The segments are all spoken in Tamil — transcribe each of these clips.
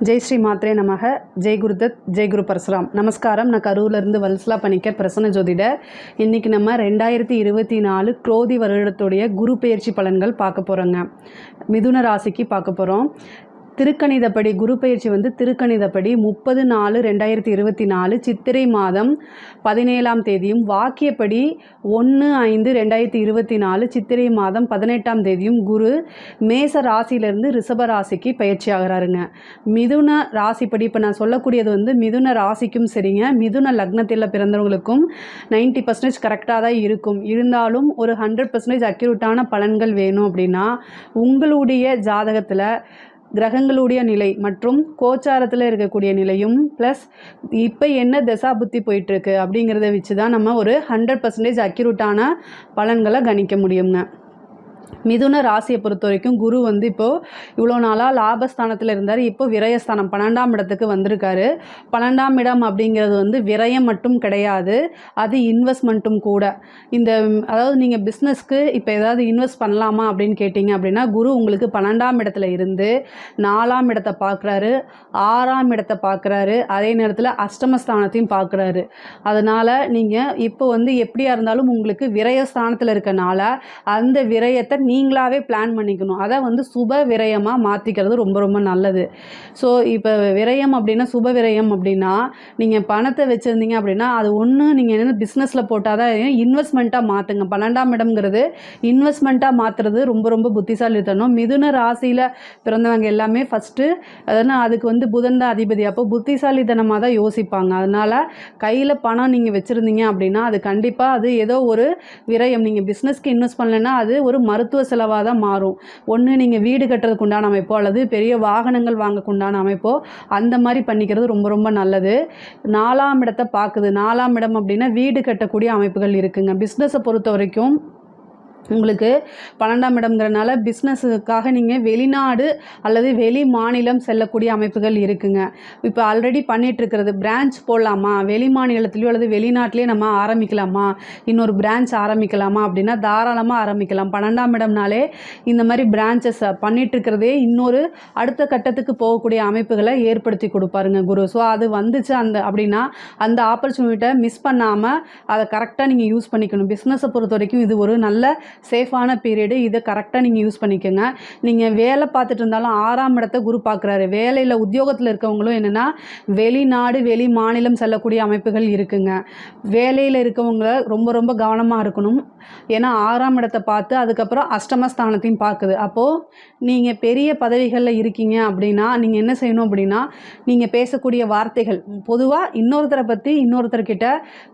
ஜெய் ஸ்ரீ மாத்ரே நமக. ஜெய் குருதத், ஜெய் குரு பரசுராம். நமஸ்காரம். நான் கரூர்லேருந்து வல்சலா பணிக்கர், பிரசன்ன ஜோதிடர். இன்றைக்கி நம்ம 2024 குரோதி வருடத்துடைய குரு பெயர்ச்சி பலன்கள் பார்க்க போகிறோங்க. மிதுன ராசிக்கு பார்க்க போகிறோம். திருக்கணிதப்படி குரு பயிற்சி திருக்கணிதப்படி 30/4/2024 சித்திரை மாதம் 17ஆம் தேதியும், வாக்கியப்படி 1/5/2024 சித்திரை மாதம் 18ஆம் தேதியும் குரு மேச ராசியிலிருந்து ரிஷப ராசிக்கு பயிற்சி ஆகிறாருங்க. மிதுன ராசிப்படி இப்போ நான் சொல்லக்கூடியது மிதுன ராசிக்கும் சரிங்க, மிதுன லக்னத்தில் பிறந்தவங்களுக்கும் 90% கரெக்டாக தான் இருக்கும். இருந்தாலும் ஒரு 100% அக்யூரேட்டான பலன்கள் வேணும் அப்படின்னா உங்களுடைய ஜாதகத்தில் கிரகங்களுடைய நிலை மற்றும் கோச்சாரத்தில் இருக்கக்கூடிய நிலையும் ப்ளஸ் இப்போ என்ன தசா புத்தி போயிட்டுருக்கு அப்படிங்கிறத வச்சு தான் நம்ம ஒரு 100% அக்யூரேட்டான பலன்களை கணிக்க முடியுங்க. மிதுன ராசியை பொறுத்த வரைக்கும் குரு இப்போது இவ்வளோ நாளாக லாபஸ்தானத்தில் இருந்தார். இப்போ விரயஸ்தானம் 12ஆம் இடத்துக்கு வந்திருக்காரு. 12ஆம் இடம் அப்படிங்கிறது விரயம் மட்டும் கிடையாது, அது இன்வெஸ்ட்மெண்ட்டும் கூட. அதாவது நீங்கள் பிஸ்னஸ்க்கு இப்போ ஏதாவது இன்வெஸ்ட் பண்ணலாமா அப்படின்னு கேட்டிங்க அப்படின்னா குரு உங்களுக்கு 12ஆம் இடத்துல இருந்து 4ஆம் இடத்தை பார்க்குறாரு, 6ஆம் இடத்தை பார்க்குறாரு, அதே நேரத்தில் அஷ்டமஸ்தானத்தையும் பார்க்குறாரு. அதனால் நீங்கள் இப்போ எப்படியா இருந்தாலும் உங்களுக்கு விரயஸ்தானத்தில் இருக்கனால அந்த விரயத்தை நீங்களாவே பிளான் பண்ணிக்கணும். அதை சுப விரயமாக மாற்றிக்கிறது ரொம்ப ரொம்ப நல்லது. ஸோ இப்போ விரயம் அப்படின்னா சுப விரயம் அப்படின்னா நீங்கள் பணத்தை வச்சுருந்தீங்க அப்படின்னா அது ஒன்று நீங்கள் என்ன பிஸ்னஸில் போட்டால் தான் இன்வெஸ்ட்மெண்ட்டாக மாற்றுங்க. 12ஆம் இடம்ங்கிறது இன்வெஸ்ட்மெண்ட்டாக மாற்றுறது ரொம்ப ரொம்ப புத்திசாலித்தனம். மிதுன ராசியில் பிறந்தவங்க எல்லாமே ஃபஸ்ட்டு அதனால் அதுக்கு புதன் தான் அதிபதி. அப்போ புத்திசாலித்தனமாக தான் யோசிப்பாங்க. அதனால் கையில் பணம் நீங்கள் வச்சுருந்தீங்க அப்படின்னா அது கண்டிப்பாக அது ஏதோ ஒரு விரயம். நீங்கள் பிஸ்னஸ்க்கு இன்வெஸ்ட் பண்ணலைன்னா அது ஒரு மருத்துவ செலவாக தான் மாறும். ஒன்று நீங்கள் வீடு கட்டுறதுக்கு உண்டான அமைப்போ அல்லது பெரிய வாகனங்கள் வாங்கக்கு உண்டான அமைப்போ அந்த மாதிரி பண்ணிக்கிறது ரொம்ப ரொம்ப நல்லது. 4ஆம் இடத்தை பார்க்குது. 4ஆம் இடம் அப்படின்னா வீடு கட்டக்கூடிய அமைப்புகள் இருக்குங்க. பிஸ்னஸை பொறுத்த வரைக்கும் உங்களுக்கு 12ஆம் இடம்ங்கிறனால பிஸ்னஸுக்காக நீங்கள் வெளிநாடு அல்லது வெளி மாநிலம் செல்லக்கூடிய அமைப்புகள் இருக்குங்க. இப்போ ஆல்ரெடி பண்ணிகிட்ருக்கிறது பிரான்ச் போடலாமா, வெளி மாநிலத்துலேயோ அல்லது வெளிநாட்டிலேயே நம்ம ஆரம்பிக்கலாமா, இன்னொரு பிரான்ச் ஆரம்பிக்கலாமா அப்படின்னா தாராளமாக ஆரம்பிக்கலாம். 12ஆம் இடம்னாலே இந்த மாதிரி பிரான்ச்சஸ் பண்ணிகிட்ருக்கிறதே இன்னொரு அடுத்த கட்டத்துக்கு போகக்கூடிய அமைப்புகளை ஏற்படுத்தி கொடுப்பாருங்க குரு. ஸோ அது வந்துச்சு அப்படின்னா அந்த ஆப்பர்ச்சுனிட்டியை மிஸ் பண்ணாமல் அதை கரெக்டாக நீங்கள் யூஸ் பண்ணிக்கணும். பிஸ்னஸை பொறுத்த வரைக்கும் இது ஒரு நல்ல சேஃபான பீரியடு. இதை கரெக்டாக நீங்கள் யூஸ் பண்ணிக்கோங்க. நீங்கள் வேலை பார்த்துட்டு இருந்தாலும் 6ஆம் இடத்தை குரு பார்க்குறாரு. வேலையில் உத்தியோகத்தில் இருக்கவங்களும் என்னென்னா வெளிநாடு வெளி மாநிலம் செல்லக்கூடிய அமைப்புகள் இருக்குங்க. வேலையில் இருக்கவங்க ரொம்ப ரொம்ப கவனமாக இருக்கணும். ஏன்னா 6ஆம் இடத்தை பார்த்து அதுக்கப்புறம் அஷ்டமஸ்தானத்தையும் பார்க்குது. அப்போது நீங்கள் பெரிய பதவிகளில் இருக்கீங்க அப்படின்னா நீங்கள் என்ன செய்யணும் அப்படின்னா நீங்கள் பேசக்கூடிய வார்த்தைகள் பொதுவாக இன்னொருத்தரை பற்றி இன்னொருத்தர்கிட்ட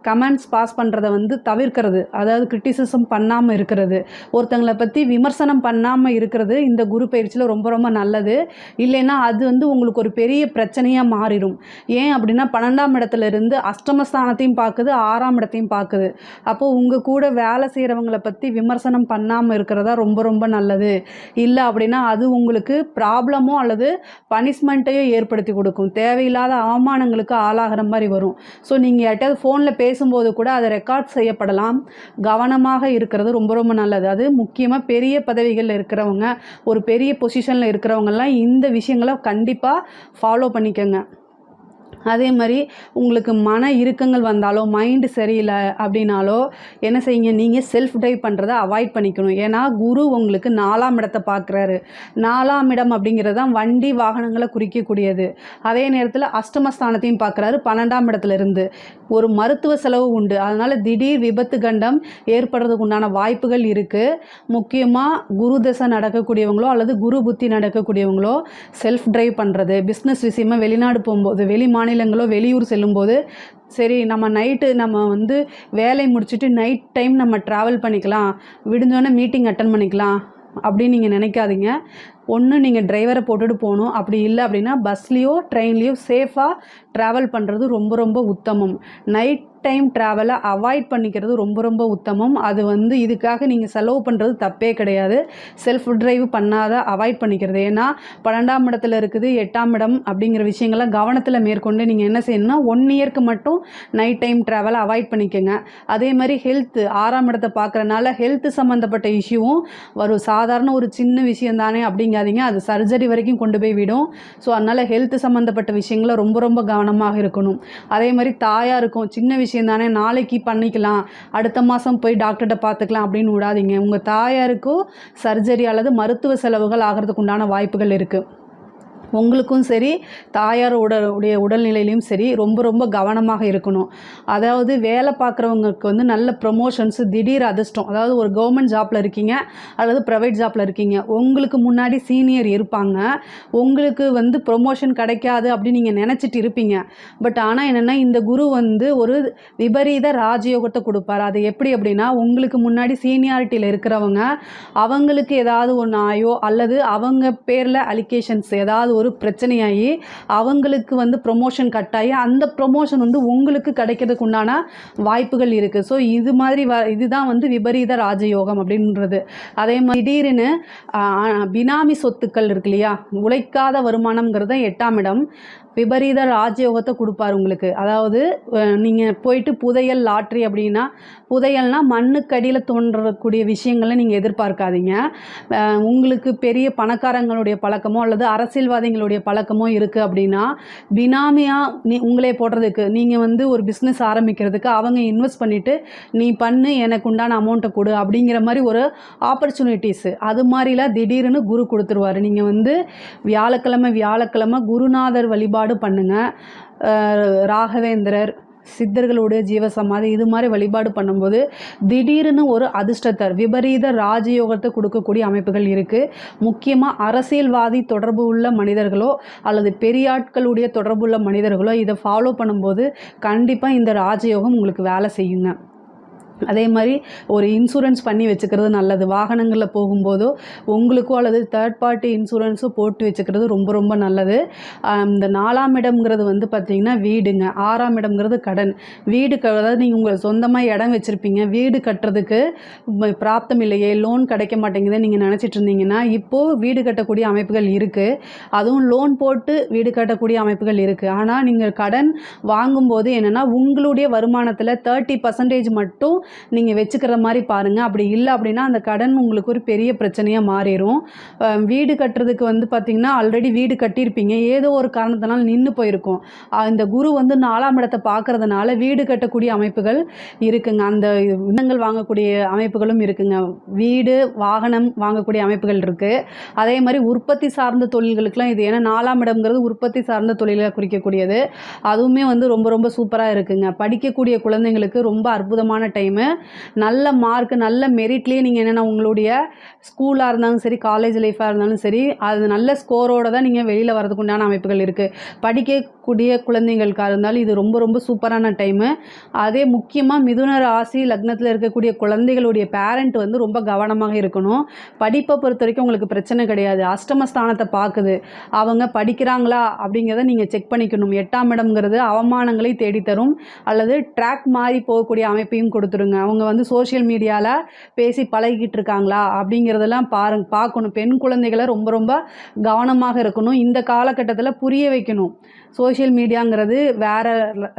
கமெண்ட்ஸ் பாஸ் பண்ணுறதை தவிர்க்கிறது, அதாவது கிரிட்டிசிசம் பண்ணாமல் இருக்கிறது, ஒருத்தங்களை பற்றி விமர்சனம் பண்ணாமல் இருக்கிறது இந்த குரு பயிற்சியில் ரொம்ப ரொம்ப நல்லது. இல்லைன்னா அது உங்களுக்கு ஒரு பெரிய பிரச்சனையாக மாறிடும். ஏன் அப்படின்னா 12ஆம் இடத்துல இருந்து அஷ்டமஸ்தானத்தையும் பார்க்குது, 6ஆம் இடத்தையும் பார்க்குது. அப்போது உங்கள் கூட வேலை செய்கிறவங்களை பற்றி விமர்சனம் பண்ணாமல் இருக்கிறதா ரொம்ப ரொம்ப நல்லது. இல்லை அப்படின்னா அது உங்களுக்கு ப்ராப்ளமோ அல்லது பனிஷ்மெண்ட்டையோ ஏற்படுத்தி கொடுக்கும். தேவையில்லாத அவமானங்களுக்கு ஆளாகிற மாதிரி வரும். ஸோ நீங்கள் யார்கிட்டயாவது ஃபோனில் பேசும்போது கூட அதை ரெக்கார்ட் செய்யப்படலாம். கவனமாக இருக்கிறது ரொம்ப ரொம்ப நல்லது. அது முக்கியமாக பெரிய பதவிகளில் இருக்கிறவங்க, ஒரு பெரிய பொசிஷனில் இருக்கிறவங்கெல்லாம் இந்த விஷயங்களை கண்டிப்பாக ஃபாலோ பண்ணிக்கோங்க. அதே மாதிரி உங்களுக்கு மன இறுக்கங்கள் வந்தாலோ மைண்டு சரியில்லை அப்படின்னாலோ என்ன செய்யுங்க, நீங்கள் செல்ஃப் ட்ரைவ் பண்ணுறதை அவாய்ட் பண்ணிக்கணும். ஏன்னா குரு உங்களுக்கு 4ஆம் இடத்தை பார்க்குறாரு. 4ஆம் இடம் அப்படிங்கிறது தான் வண்டி வாகனங்களை குறிக்கக்கூடியது. அதே நேரத்தில் அஷ்டமஸ்தானத்தையும் பார்க்குறாரு 12ஆம் இடத்துலேருந்து. ஒரு மருத்துவ செலவு உண்டு. அதனால் திடீர் விபத்து கண்டம் ஏற்படுறதுக்கு உண்டான வாய்ப்புகள் இருக்குது. முக்கியமாக குரு தசை நடக்கக்கூடியவங்களோ அல்லது குரு புத்தி நடக்கக்கூடியவங்களோ செல்ஃப் ட்ரைவ் பண்ணுறது, பிஸ்னஸ் விஷயமாக வெளிநாடு போகும்போது வெளி மாநிலங்களோ வெளியூர் செல்லும்போது சரி நம்ம நைட்டு நம்ம வேலை முடிச்சுட்டு நைட் டைம் நம்ம ட்ராவல் பண்ணிக்கலாம், விடிஞ்சோன்னே மீட்டிங் அட்டன் பண்ணிக்கலாம் அப்படின்னு நீங்கள் நினைக்காதீங்க. ஒன்று நீங்கள் டிரைவரை போட்டுட்டு போகணும். அப்படி இல்லை அப்படின்னா பஸ்லேயோ ட்ரெயின்லேயோ சேஃபாக ட்ராவல் பண்ணுறது ரொம்ப ரொம்ப உத்தமம். நைட் டைம் ட்ராவலை அவாய்ட் பண்ணிக்கிறது ரொம்ப ரொம்ப உத்தமம். அது வந்து இதுக்காக நீங்கள் செலவு பண்ணுறது தப்பே கிடையாது. செல்ஃப் டிரைவ் பண்ணாத அவாய்ட் பண்ணிக்கிறது. ஏன்னா 12ஆம் இடத்துல இருக்குது, 8ஆம் இடம் அப்படிங்கிற விஷயங்களை கவனத்தில் மேற்கொண்டு நீங்கள் என்ன செய்யணும்னா 1 இயர்க்கு மட்டும் நைட் டைம் ட்ராவலை அவாய்ட் பண்ணிக்கோங்க. அதே மாதிரி ஹெல்த்து 6ஆம் இடத்தை பார்க்குறனால ஹெல்த்து சம்மந்தப்பட்ட இஷ்யூவும் வரும். சாதாரண ஒரு சின்ன விஷயம் தானே அப்படிங்காதீங்க, அது சர்ஜரி வரைக்கும் கொண்டு போய் விடும். ஸோ அதனால் ஹெல்த்து சம்மந்தப்பட்ட விஷயங்களை ரொம்ப ரொம்ப கவனமாக இருக்கணும். அதே மாதிரி தாயாருக்கும் சின்ன விஷயம் தானே நாளைக்கு பண்ணிக்கலாம், அடுத்த மாதம் போய் டாக்டர்கிட்ட பார்த்துக்கலாம் அப்படின்னு விடாதீங்க. உங்கள் தாயாருக்கும் சர்ஜரி அல்லது மருத்துவ செலவுகள் ஆகிறதுக்கு உண்டான வாய்ப்புகள் இருக்குது. உங்களுக்கும் சரி தாயாரோடைய உடல்நிலையிலையும் சரி ரொம்ப ரொம்ப கவனமாக இருக்கணும். அதாவது வேலை பார்க்குறவங்களுக்கு வந்து நல்ல ப்ரொமோஷன்ஸு, திடீர் அதிர்ஷ்டம். அதாவது ஒரு கவர்மெண்ட் ஜாப்பில் இருக்கீங்க அல்லது ப்ரைவேட் ஜாப்பில் இருக்கீங்க, உங்களுக்கு முன்னாடி சீனியர் இருப்பாங்க, உங்களுக்கு வந்து ப்ரொமோஷன் கிடைக்காது அப்படின்னு நீங்கள் நினச்சிட்டு இருப்பீங்க. பட் ஆனால் என்னென்னா இந்த குரு வந்து ஒரு விபரீத ராஜயோகத்தை கொடுப்பார். அது எப்படி அப்படின்னா, உங்களுக்கு முன்னாடி சீனியாரிட்டியில் இருக்கிறவங்க அவங்களுக்கு ஏதாவது ஒன்று ஆயோ அல்லது அவங்க பேரில் அலிகேஷன்ஸ் ஏதாவது ஒரு பிரச்சனையாகி அவங்களுக்கு வந்து ப்ரொமோஷன் கட்டாயி அந்த ப்ரொமோஷன் வந்து உங்களுக்கு கிடைக்கிறதுக்கு உண்டான வாய்ப்புகள் இருக்குது. ஸோ இது மாதிரி இதுதான் வந்து விபரீத ராஜயோகம் அப்படின்றது. அதே மாதிரி திடீர்னு பினாமி சொத்துக்கள் இருக்கு இல்லையா, உழைக்காத வருமானம்ங்கிறது 8ஆம் இடம் விபரீத ராஜயோகத்தை கொடுப்பார் உங்களுக்கு. அதாவது நீங்கள் போயிட்டு புதையல் லாட்ரி அப்படின்னா, புதையல்னால் மண்ணுக்கடியில் தோன்றக்கூடிய விஷயங்களை நீங்கள் எதிர்பார்க்காதீங்க. உங்களுக்கு பெரிய பணக்காரங்களுடைய பழக்கமோ அல்லது அரசியல்வாதிகளுடைய பழக்கமோ இருக்குது அப்படின்னா, பினாமியாக உங்களே போடுறதுக்கு நீங்கள் வந்து ஒரு பிஸ்னஸ் ஆரம்பிக்கிறதுக்கு அவங்க இன்வெஸ்ட் பண்ணிவிட்டு நீ பண்ணு எனக்கு உண்டான அமௌண்ட்டை கொடு அப்படிங்கிற மாதிரி ஒரு ஆப்பர்ச்சுனிட்டிஸு அது மாதிரிலாம் திடீர்னு குரு கொடுத்துருவார். நீங்கள் வந்து வியாழக்கிழமை குருநாதர் வழிபாடு பண்ணுங்க. ராகவேந்திரர், சித்தர்களுடைய ஜீவசமாதி இது மாதிரி வழிபாடு பண்ணும்போது திடீர்னு ஒரு அதிர்ஷ்டத்தை விபரீத ராஜயோகத்தை கொடுக்கக்கூடிய அமைப்புகள் இருக்குது. முக்கியமாக அரசியல்வாதி தொடர்பு உள்ள மனிதர்களோ அல்லது பெரியாட்களுடைய தொடர்பு உள்ள மனிதர்களோ இதை ஃபாலோ பண்ணும்போது கண்டிப்பாக இந்த ராஜயோகம் உங்களுக்கு வேலை செய்யுங்க. அதே மாதிரி ஒரு இன்சூரன்ஸ் பண்ணி வச்சுக்கிறது நல்லது. வாகனங்களில் போகும்போதோ உங்களுக்கோ அல்லது தேர்ட் பார்ட்டி இன்சூரன்ஸோ போட்டு வச்சுக்கிறது ரொம்ப ரொம்ப நல்லது. இந்த 4ஆம் இடம்ங்கிறது வந்து பார்த்திங்கன்னா வீடுங்க, 6ஆம் இடம்ங்கிறது கடன். வீடு அதாவது நீங்கள் உங்கள் சொந்தமாக இடம் வச்சுருப்பீங்க, வீடு கட்டுறதுக்கு பிராப்தம் இல்லையே, லோன் கிடைக்க மாட்டேங்குது நீங்கள் நினச்சிட்டு இருந்தீங்கன்னா இப்போது வீடு கட்டக்கூடிய அமைப்புகள் இருக்குது. அதுவும் லோன் போட்டு வீடு கட்டக்கூடிய அமைப்புகள் இருக்குது. ஆனால் நீங்கள் கடன் வாங்கும்போது என்னென்னா உங்களுடைய வருமானத்தில் 30% மட்டும் நீங்கள் வச்சுக்கிற மாதிரி பாருங்கள். அப்படி இல்லை அப்படின்னா அந்த கடன் உங்களுக்கு ஒரு பெரிய பிரச்சனையாக மாறிடும். வீடு கட்டுறதுக்கு வந்து பார்த்திங்கன்னா ஆல்ரெடி வீடு கட்டியிருப்பீங்க, ஏதோ ஒரு காரணத்தினால நின்று போயிருக்கும். இந்த குரு வந்து 4ஆம் இடத்தை பார்க்குறதுனால வீடு கட்டக்கூடிய அமைப்புகள் இருக்குங்க. அந்த இடங்கள் வாங்கக்கூடிய அமைப்புகளும் இருக்குங்க. வீடு வாகனம் வாங்கக்கூடிய அமைப்புகள் இருக்குது. அதே மாதிரி உற்பத்தி சார்ந்த தொழில்களுக்கெல்லாம் இது, ஏன்னா 4ஆம் இடம்ங்கிறது உற்பத்தி சார்ந்த தொழிலை குறிக்கக்கூடியது. அதுவுமே வந்து ரொம்ப ரொம்ப சூப்பராக இருக்குங்க. படிக்கக்கூடிய குழந்தைங்களுக்கு ரொம்ப அற்புதமான டைமு. நல்ல மார்க் நல்ல மெரிட்லேயே நீங்கள் என்னென்னா உங்களுடைய ஸ்கூலாக இருந்தாலும் சரி காலேஜ் லைஃபாக இருந்தாலும் சரி அது நல்ல ஸ்கோரோடு தான் நீங்கள் வெளியில் வரதுக்கு உண்டான அமைப்புகள் இருக்குது. படிக்கக்கூடிய குழந்தைங்களுக்காக இருந்தாலும் இது ரொம்ப ரொம்ப சூப்பரான டைமு. அதே முக்கியமாக மிதுன ராசி லக்னத்தில் இருக்கக்கூடிய குழந்தைகளுடைய பேரண்ட் வந்து ரொம்ப கவனமாக இருக்கணும். படிப்பை பொறுத்த வரைக்கும் உங்களுக்கு பிரச்சனை கிடையாது. அஷ்டமஸ்தானத்தை பார்க்குது, அவங்க படிக்கிறாங்களா அப்படிங்கிறத நீங்கள் செக் பண்ணிக்கணும். 8ஆம் இடம்ங்கிறது அவமானங்களை தேடித்தரும் அல்லது ட்ராக் மாறி போகக்கூடிய அமைப்பையும் கொடுத்துருங்க. அவங்க வந்து சோஷியல் மீடியாவில் பேசி பழகிக்கிட்டு இருக்காங்களா அப்படிங்கிறதெல்லாம் பார்க்கணும். பெண் குழந்தைகளை ரொம்ப ரொம்ப கவனமாக இருக்கணும். இந்த காலகட்டத்தில் புரிய வைக்கணும், சோஷியல் மீடியாங்கிறது வேறு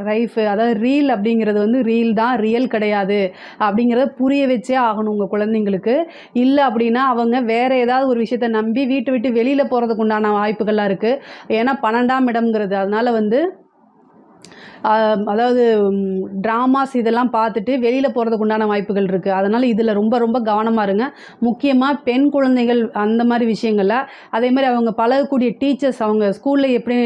லைஃபு, அதாவது ரீல் அப்படிங்கிறது வந்து ரீல் தான், ரியல் கிடையாது அப்படிங்கிறத புரிய வச்சே ஆகணும் உங்கள் குழந்தைங்களுக்கு. இல்லை அப்படின்னா அவங்க வேறு ஏதாவது ஒரு விஷயத்தை நம்பி வீட்டை விட்டு வெளியில் போகிறதுக்கு உண்டான வாய்ப்புகள்லாம் இருக்குது. ஏன்னா 12ஆம் இடம்ங்கிறது, அதனால் வந்து அதாவது ட்ராமாஸ் இதெல்லாம் பார்த்துட்டு வெளியில் போகிறதுக்கு உண்டான வாய்ப்புகள் இருக்குது. அதனால் இதில் ரொம்ப ரொம்ப கவனமாக இருங்க. முக்கியமாக பெண் குழந்தைகள் அந்த மாதிரி விஷயங்களில். அதே மாதிரி அவங்க பழகக்கூடிய டீச்சர்ஸ், அவங்க ஸ்கூலில் எப்படி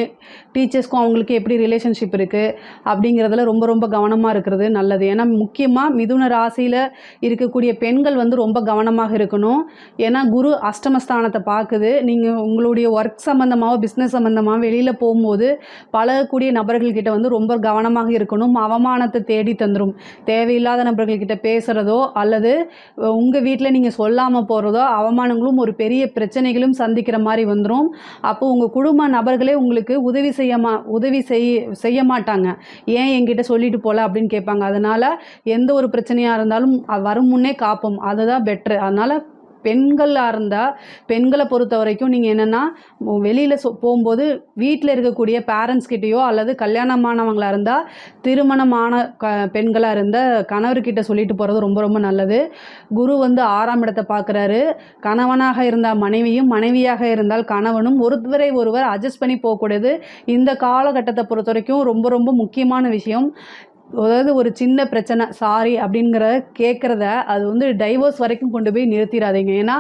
டீச்சர்ஸ்க்கும் அவங்களுக்கு எப்படி ரிலேஷன்ஷிப் இருக்குது அப்படிங்கிறதுல ரொம்ப ரொம்ப கவனமாக இருக்கிறது நல்லது. ஏன்னா முக்கியமாக மிதுன ராசியில் இருக்கக்கூடிய பெண்கள் வந்து ரொம்ப கவனமாக இருக்கணும். ஏன்னா குரு அஷ்டமஸ்தானத்தை பார்க்குது. நீங்கள் உங்களுடைய ஒர்க் சம்மந்தமாக பிஸ்னஸ் சம்மந்தமாக வெளியில் போகும்போது பழகக்கூடிய நபர்கள்கிட்ட வந்து ரொம்ப கவனமாக இருக்கணும். அவமானத்தை தேடி தந்துரும். தேவையில்லாத நபர்கள்கிட்ட பேசுகிறதோ அல்லது உங்கள் வீட்டில் நீங்கள் சொல்லாமல் போகிறதோ அவமானங்களும் ஒரு பெரிய பிரச்சனைகளும் சந்திக்கிற மாதிரி வந்துடும். அப்போ உங்கள் குடும்ப நபர்களே உங்களுக்கு உதவி செய்ய மாட்டாங்க. ஏன் என்கிட்ட சொல்லிட்டு போகல அப்படின்னு கேட்பாங்க. அதனால் எந்த ஒரு பிரச்சனையாக இருந்தாலும் வரும் முன்னே காப்போம், அதுதான் பெட்ரு. அதனால் பெண்களாக இருந்தால் பெண்களை பொறுத்த வரைக்கும் நீங்கள் என்னென்னா வெளியில் போகும்போது வீட்டில் இருக்கக்கூடிய பேரண்ட்ஸ்கிட்டேயோ அல்லது கல்யாணமானவங்களாக இருந்தால் திருமணமான பெண்களாக இருந்தால் கணவர்கிட்ட சொல்லிட்டு போகிறது ரொம்ப ரொம்ப நல்லது. குரு வந்து 6ஆம் இடத்தை பார்க்குறாரு. கணவனாக இருந்தால் மனைவியும், மனைவியாக இருந்தால் கணவனும் ஒருவரை ஒருவர் அட்ஜஸ்ட் பண்ணி போகக்கூடாது. இந்த காலகட்டத்தை பொறுத்த வரைக்கும் ரொம்ப ரொம்ப முக்கியமான விஷயம். அதாவது ஒரு சின்ன பிரச்சனை சாரி கேட்குறத அது வந்து டைவோர்ஸ் வரைக்கும் கொண்டு போய் நிறுத்திடாதீங்க. ஏன்னா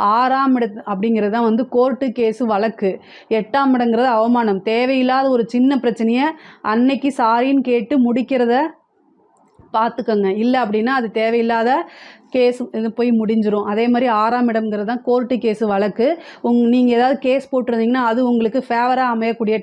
6ஆம் இடம் அப்படிங்கிறது தான் வந்து கோர்ட்டு கேஸு வழக்கு. 8ஆம் இடங்கிறது அவமானம். தேவையில்லாத ஒரு சின்ன பிரச்சனையை அன்னைக்கு சாரின்னு கேட்டு முடிக்கிறத பார்த்துக்கோங்க. இல்லை அப்படின்னா அது தேவையில்லாத கேஸ் இது போய் முடிஞ்சிடும். அதே மாதிரி 6ஆம் இடம்ங்கிறது தான் கோர்ட்டு கேஸு வழக்கு. நீங்கள் ஏதாவது கேஸ் போட்டிருந்தீங்கன்னா அது உங்களுக்கு ஃபேவராக அமையக்கூடிய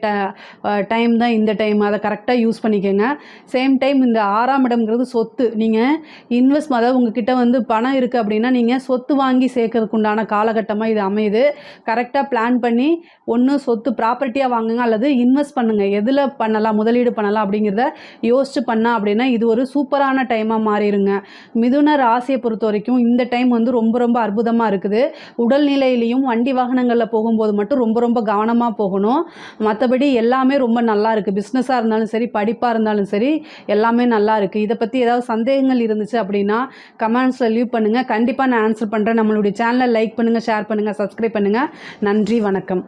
டைம் தான் இந்த டைம். அதை கரெக்டாக யூஸ் பண்ணிக்கோங்க. சேம் டைம் இந்த 6ஆம் இடம்ங்கிறது சொத்து. நீங்கள் அதாவது உங்ககிட்ட வந்து பணம் இருக்குது அப்படின்னா நீங்கள் சொத்து வாங்கி சேர்க்கறதுக்கு உண்டான காலகட்டமாக இது அமையுது. கரெக்டாக பிளான் பண்ணி ஒன்று சொத்து ப்ராப்பர்ட்டியாக வாங்குங்க அல்லது இன்வெஸ்ட் பண்ணுங்கள். எதில் பண்ணலாம், முதலீடு பண்ணலாம் அப்படிங்கிறத யோசிச்சு பண்ணால் அப்படின்னா இது ஒரு சூப்பரான டைமாக மாறிடுங்க. மிதுன ராசியை பொறுத்த வரைக்கும் இந்த டைம் வந்து ரொம்ப ரொம்ப அற்புதமாக இருக்குது. உடல்நிலையிலையும் வண்டி வாகனங்களில் போகும்போது மட்டும் ரொம்ப ரொம்ப கவனமாக போகணும். மற்றபடி எல்லாமே ரொம்ப நல்லா இருக்குது. பிஸ்னஸாக இருந்தாலும் சரி, படிப்பாக இருந்தாலும் சரி, எல்லாமே நல்லா இருக்குது. இதை பற்றி ஏதாவது சந்தேகங்கள் இருந்துச்சு அப்படின்னா கமெண்ட்ஸில் லீவ் பண்ணுங்கள். கண்டிப்பாக நான் ஆன்சர் பண்ணுறேன். நம்மளுடைய சேனலை லைக் பண்ணுங்கள், ஷேர் பண்ணுங்கள், சப்ஸ்கிரைப் பண்ணுங்கள். நன்றி, வணக்கம்.